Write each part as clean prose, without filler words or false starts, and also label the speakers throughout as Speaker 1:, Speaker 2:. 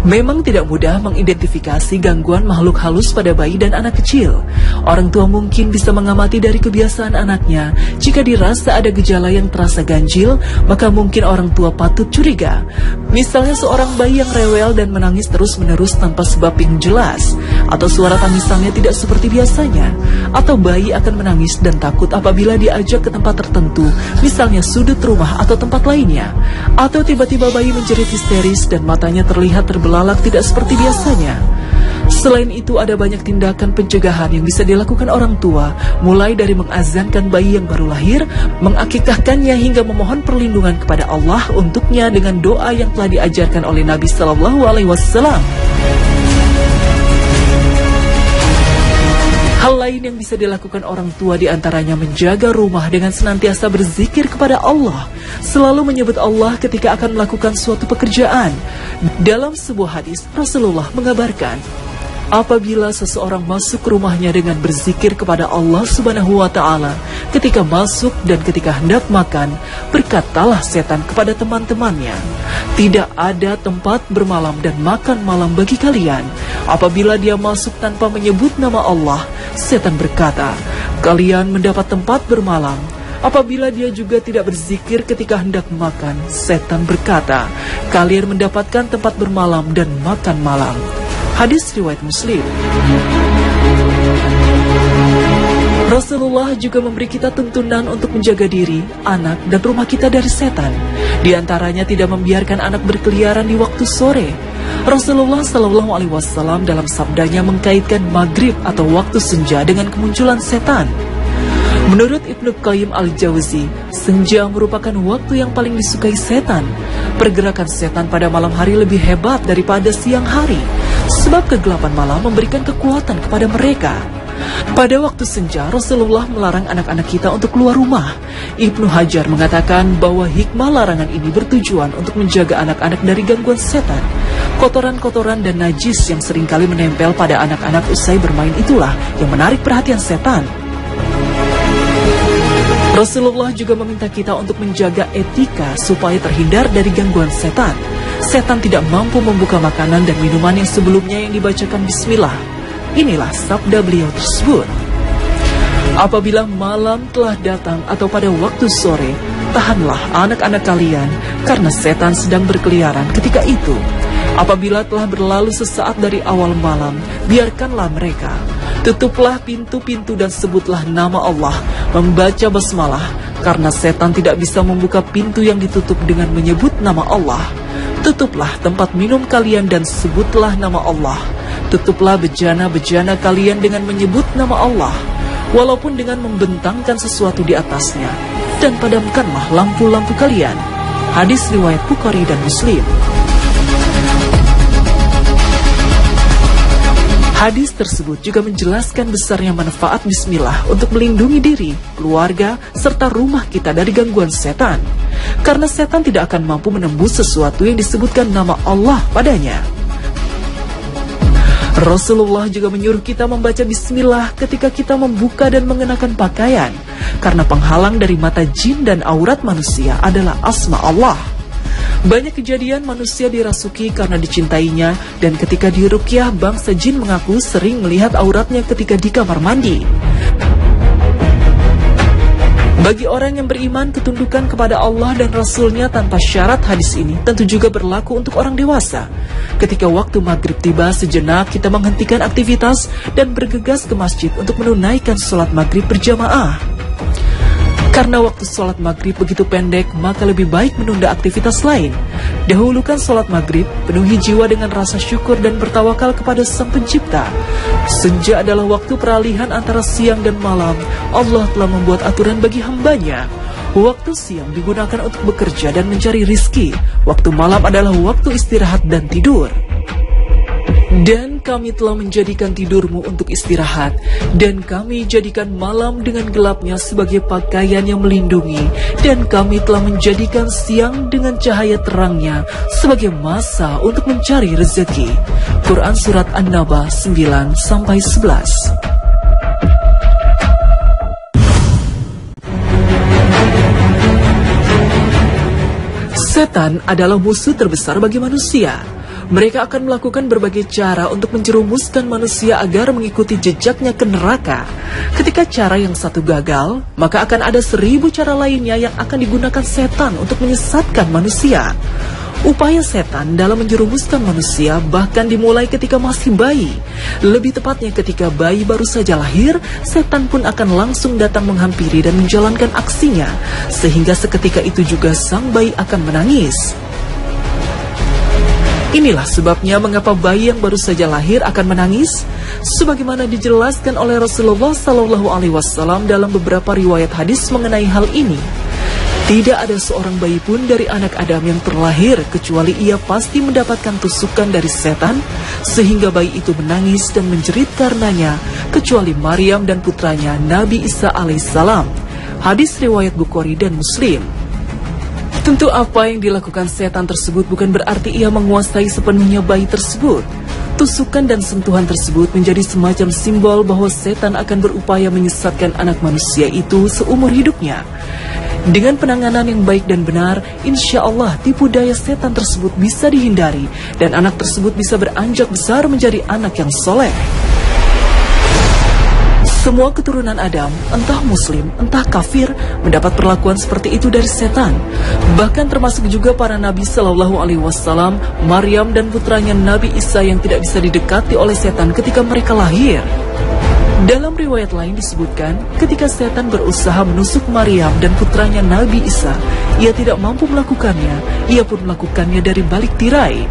Speaker 1: Memang tidak mudah mengidentifikasi gangguan makhluk halus pada bayi dan anak kecil. Orang tua mungkin bisa mengamati dari kebiasaan anaknya. Jika dirasa ada gejala yang terasa ganjil, maka mungkin orang tua patut curiga. Misalnya seorang bayi yang rewel dan menangis terus-menerus tanpa sebab yang jelas, atau suara tangisannya tidak seperti biasanya, atau bayi akan menangis dan takut apabila diajak ke tempat tertentu, misalnya sudut rumah atau tempat lainnya, atau tiba-tiba bayi menjerit histeris dan matanya terlihat terbelalak tidak seperti biasanya. Selain itu, ada banyak tindakan pencegahan yang bisa dilakukan orang tua, mulai dari mengazankan bayi yang baru lahir, mengakikahkannya hingga memohon perlindungan kepada Allah untuknya dengan doa yang telah diajarkan oleh Nabi Sallallahu Alaihi Wasallam. Hal lain yang bisa dilakukan orang tua diantaranya menjaga rumah dengan senantiasa berzikir kepada Allah, selalu menyebut Allah ketika akan melakukan suatu pekerjaan. Dalam sebuah hadis, Rasulullah mengabarkan, apabila seseorang masuk ke rumahnya dengan berzikir kepada Allah Subhanahu wa Ta'ala, ketika masuk dan ketika hendak makan, berkatalah setan kepada teman-temannya, tidak ada tempat bermalam dan makan malam bagi kalian. Apabila dia masuk tanpa menyebut nama Allah, setan berkata, kalian mendapat tempat bermalam. Apabila dia juga tidak berzikir ketika hendak makan, setan berkata, kalian mendapatkan tempat bermalam dan makan malam. Hadis riwayat Muslim. Rasulullah juga memberi kita tuntunan untuk menjaga diri, anak, dan rumah kita dari setan. Di antaranya tidak membiarkan anak berkeliaran di waktu sore. Rasulullah Shallallahu Alaihi Wasallam dalam sabdanya mengkaitkan maghrib atau waktu senja dengan kemunculan setan. Menurut Ibnu Qayyim al-Jauzi, senja merupakan waktu yang paling disukai setan. Pergerakan setan pada malam hari lebih hebat daripada siang hari, sebab kegelapan malam memberikan kekuatan kepada mereka. Pada waktu senja, Rasulullah melarang anak-anak kita untuk keluar rumah. Ibnu Hajar mengatakan bahwa hikmah larangan ini bertujuan untuk menjaga anak-anak dari gangguan setan. Kotoran-kotoran dan najis yang seringkali menempel pada anak-anak usai bermain itulah yang menarik perhatian setan. Rasulullah juga meminta kita untuk menjaga etika supaya terhindar dari gangguan setan. Setan tidak mampu membuka makanan dan minuman yang sebelumnya yang dibacakan bismillah. Inilah sabda beliau tersebut. Apabila malam telah datang atau pada waktu sore, tahanlah anak-anak kalian karena setan sedang berkeliaran ketika itu. Apabila telah berlalu sesaat dari awal malam, biarkanlah mereka. Tutuplah pintu-pintu dan sebutlah nama Allah, membaca basmalah, karena setan tidak bisa membuka pintu yang ditutup dengan menyebut nama Allah. Tutuplah tempat minum kalian dan sebutlah nama Allah. Tutuplah bejana-bejana kalian dengan menyebut nama Allah, walaupun dengan membentangkan sesuatu di atasnya. Dan padamkanlah lampu-lampu kalian. Hadis riwayat Bukhari dan Muslim. Hadis tersebut juga menjelaskan besarnya manfaat bismillah untuk melindungi diri, keluarga, serta rumah kita dari gangguan setan. Karena setan tidak akan mampu menembus sesuatu yang disebutkan nama Allah padanya. Rasulullah juga menyuruh kita membaca bismillah ketika kita membuka dan mengenakan pakaian, karena penghalang dari mata jin dan aurat manusia adalah asma Allah. Banyak kejadian manusia dirasuki karena dicintainya, dan ketika diruqyah bangsa jin mengaku sering melihat auratnya ketika di kamar mandi. Bagi orang yang beriman, ketundukan kepada Allah dan Rasul-Nya tanpa syarat hadis ini tentu juga berlaku untuk orang dewasa. Ketika waktu maghrib tiba, sejenak kita menghentikan aktivitas dan bergegas ke masjid untuk menunaikan sholat maghrib berjamaah. Karena waktu sholat maghrib begitu pendek, maka lebih baik menunda aktivitas lain. Dahulukan sholat maghrib, penuhi jiwa dengan rasa syukur dan bertawakal kepada Sang Pencipta. Senja adalah waktu peralihan antara siang dan malam. Allah telah membuat aturan bagi hambanya. Waktu siang digunakan untuk bekerja dan mencari rizki. Waktu malam adalah waktu istirahat dan tidur. Dan kami telah menjadikan tidurmu untuk istirahat, dan kami jadikan malam dengan gelapnya sebagai pakaian yang melindungi, dan kami telah menjadikan siang dengan cahaya terangnya sebagai masa untuk mencari rezeki. Quran Surat An-Naba 9-11. Setan adalah musuh terbesar bagi manusia. Mereka akan melakukan berbagai cara untuk menjerumuskan manusia agar mengikuti jejaknya ke neraka. Ketika cara yang satu gagal, maka akan ada 1000 cara lainnya yang akan digunakan setan untuk menyesatkan manusia. Upaya setan dalam menjerumuskan manusia bahkan dimulai ketika masih bayi. Lebih tepatnya ketika bayi baru saja lahir, setan pun akan langsung datang menghampiri dan menjalankan aksinya, sehingga seketika itu juga sang bayi akan menangis. Inilah sebabnya mengapa bayi yang baru saja lahir akan menangis, sebagaimana dijelaskan oleh Rasulullah SAW dalam beberapa riwayat hadis mengenai hal ini. Tidak ada seorang bayi pun dari anak Adam yang terlahir kecuali ia pasti mendapatkan tusukan dari setan, sehingga bayi itu menangis dan menjerit karenanya, kecuali Maryam dan putranya Nabi Isa alaihissalam. Hadis riwayat Bukhari dan Muslim. Tentu apa yang dilakukan setan tersebut bukan berarti ia menguasai sepenuhnya bayi tersebut. Tusukan dan sentuhan tersebut menjadi semacam simbol bahwa setan akan berupaya menyesatkan anak manusia itu seumur hidupnya. Dengan penanganan yang baik dan benar, insya Allah tipu daya setan tersebut bisa dihindari dan anak tersebut bisa beranjak besar menjadi anak yang soleh. Semua keturunan Adam, entah muslim, entah kafir, mendapat perlakuan seperti itu dari setan. Bahkan termasuk juga para Nabi SAW, Maryam dan putranya Nabi Isa yang tidak bisa didekati oleh setan ketika mereka lahir. Dalam riwayat lain disebutkan, ketika setan berusaha menusuk Maryam dan putranya Nabi Isa, ia tidak mampu melakukannya, ia pun melakukannya dari balik tirai.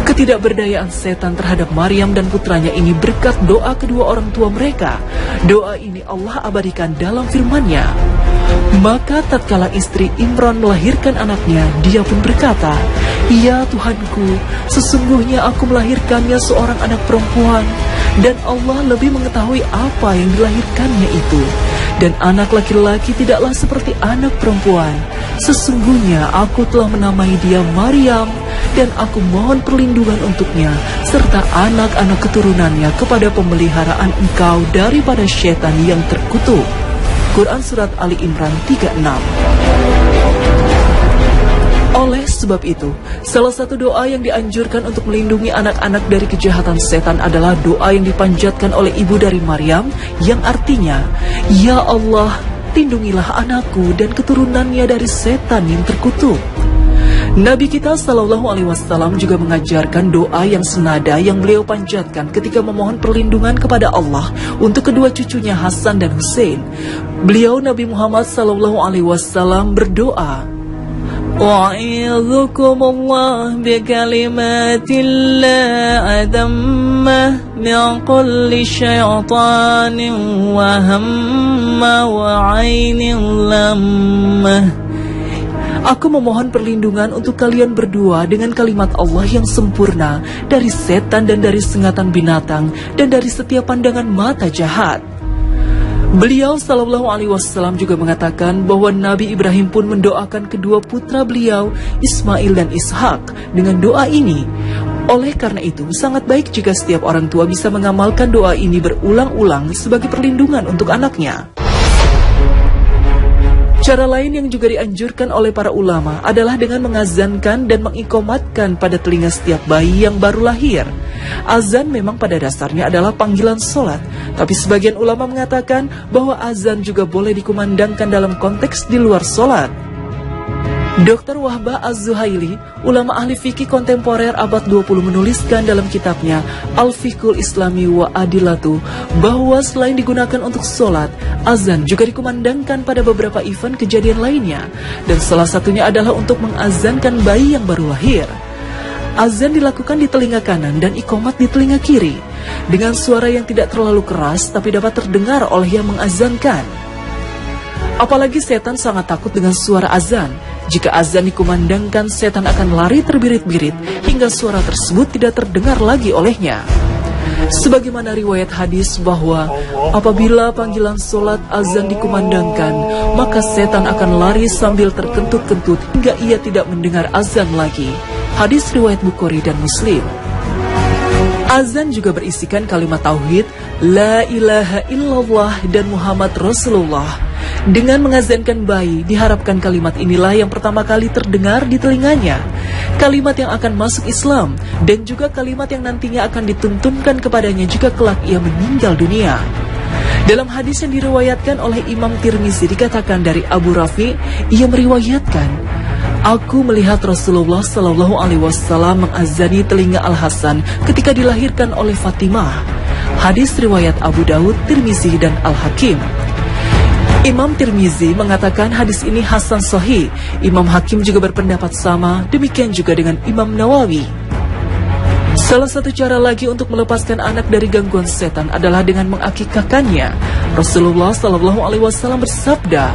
Speaker 1: Ketidakberdayaan setan terhadap Maryam dan putranya ini berkat doa kedua orang tua mereka. Doa ini Allah abadikan dalam firman-Nya. Maka tatkala istri Imran melahirkan anaknya, dia pun berkata, "Ya Tuhanku, sesungguhnya aku melahirkannya seorang anak perempuan, dan Allah lebih mengetahui apa yang dilahirkannya itu. Dan anak laki-laki tidaklah seperti anak perempuan. Sesungguhnya aku telah menamai dia Maryam, dan aku mohon perlindungan untuknya, serta anak-anak keturunannya kepada pemeliharaan Engkau daripada syaitan yang terkutuk." Quran Surat Ali Imran 36. Oleh sebab itu, salah satu doa yang dianjurkan untuk melindungi anak-anak dari kejahatan setan adalah doa yang dipanjatkan oleh ibu dari Maryam, yang artinya, "Ya Allah, lindungilah anakku dan keturunannya dari setan yang terkutuk." Nabi kita SAW juga mengajarkan doa yang senada yang beliau panjatkan ketika memohon perlindungan kepada Allah untuk kedua cucunya Hasan dan Hussein. Beliau Nabi Muhammad SAW berdoa, "Wa'idzukumullah bikalimatillah adammah min kulli syaitanin wa hamma wa ainin lammah." Aku memohon perlindungan untuk kalian berdua dengan kalimat Allah yang sempurna dari setan dan dari sengatan binatang dan dari setiap pandangan mata jahat. Beliau SAW juga mengatakan bahwa Nabi Ibrahim pun mendoakan kedua putra beliau, Ismail dan Ishak, dengan doa ini. Oleh karena itu, sangat baik jika setiap orang tua bisa mengamalkan doa ini berulang-ulang sebagai perlindungan untuk anaknya. Cara lain yang juga dianjurkan oleh para ulama adalah dengan mengazankan dan mengiqomatkan pada telinga setiap bayi yang baru lahir. Azan memang pada dasarnya adalah panggilan sholat, tapi sebagian ulama mengatakan bahwa azan juga boleh dikumandangkan dalam konteks di luar sholat. Dr. Wahbah Az-Zuhaili, ulama ahli fikih kontemporer abad 20 menuliskan dalam kitabnya Al-Fiqhul Islami wa Adilatu bahwa selain digunakan untuk sholat, azan juga dikumandangkan pada beberapa event kejadian lainnya, dan salah satunya adalah untuk mengazankan bayi yang baru lahir. Azan dilakukan di telinga kanan dan iqomat di telinga kiri, dengan suara yang tidak terlalu keras tapi dapat terdengar oleh yang mengazankan. Apalagi setan sangat takut dengan suara azan. Jika azan dikumandangkan, setan akan lari terbirit-birit hingga suara tersebut tidak terdengar lagi olehnya. Sebagaimana riwayat hadis bahwa apabila panggilan sholat azan dikumandangkan, maka setan akan lari sambil terkentut-kentut hingga ia tidak mendengar azan lagi. Hadis riwayat Bukhari dan Muslim. Azan juga berisikan kalimat tauhid, La ilaha illallah dan Muhammad Rasulullah. Dengan mengazankan bayi, diharapkan kalimat inilah yang pertama kali terdengar di telinganya. Kalimat yang akan masuk Islam, dan juga kalimat yang nantinya akan dituntunkan kepadanya jika kelak ia meninggal dunia. Dalam hadis yang diriwayatkan oleh Imam Tirmizi dikatakan dari Abu Rafi, ia meriwayatkan, "Aku melihat Rasulullah Shallallahu Alaihi Wasallam mengazani telinga Al Hasan ketika dilahirkan oleh Fatimah." Hadis riwayat Abu Daud, Tirmizi, dan Al Hakim. Imam Tirmizi mengatakan hadis ini hasan sahih. Imam Hakim juga berpendapat sama, demikian juga dengan Imam Nawawi. Salah satu cara lagi untuk melepaskan anak dari gangguan setan adalah dengan mengakikahkannya. Rasulullah SAW bersabda,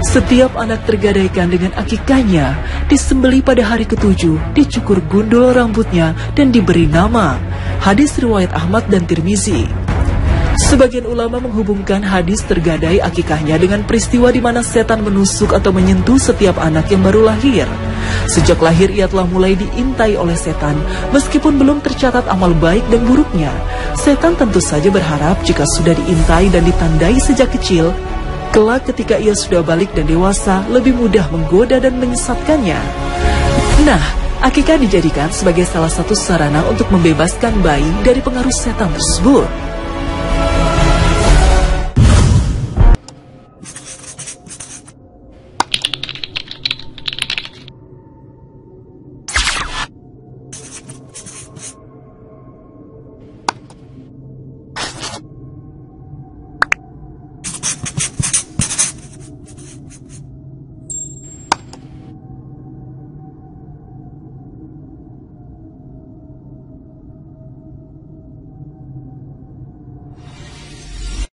Speaker 1: "Setiap anak tergadaikan dengan akikahnya, disembeli pada hari ke-7, dicukur gundul rambutnya, dan diberi nama." Hadis riwayat Ahmad dan Tirmizi. Sebagian ulama menghubungkan hadis tergadai akikahnya dengan peristiwa di mana setan menusuk atau menyentuh setiap anak yang baru lahir. Sejak lahir ia telah mulai diintai oleh setan, meskipun belum tercatat amal baik dan buruknya. Setan tentu saja berharap jika sudah diintai dan ditandai sejak kecil, kelak ketika ia sudah balik dan dewasa, lebih mudah menggoda dan menyesatkannya. Nah, akikah dijadikan sebagai salah satu sarana untuk membebaskan bayi dari pengaruh setan tersebut.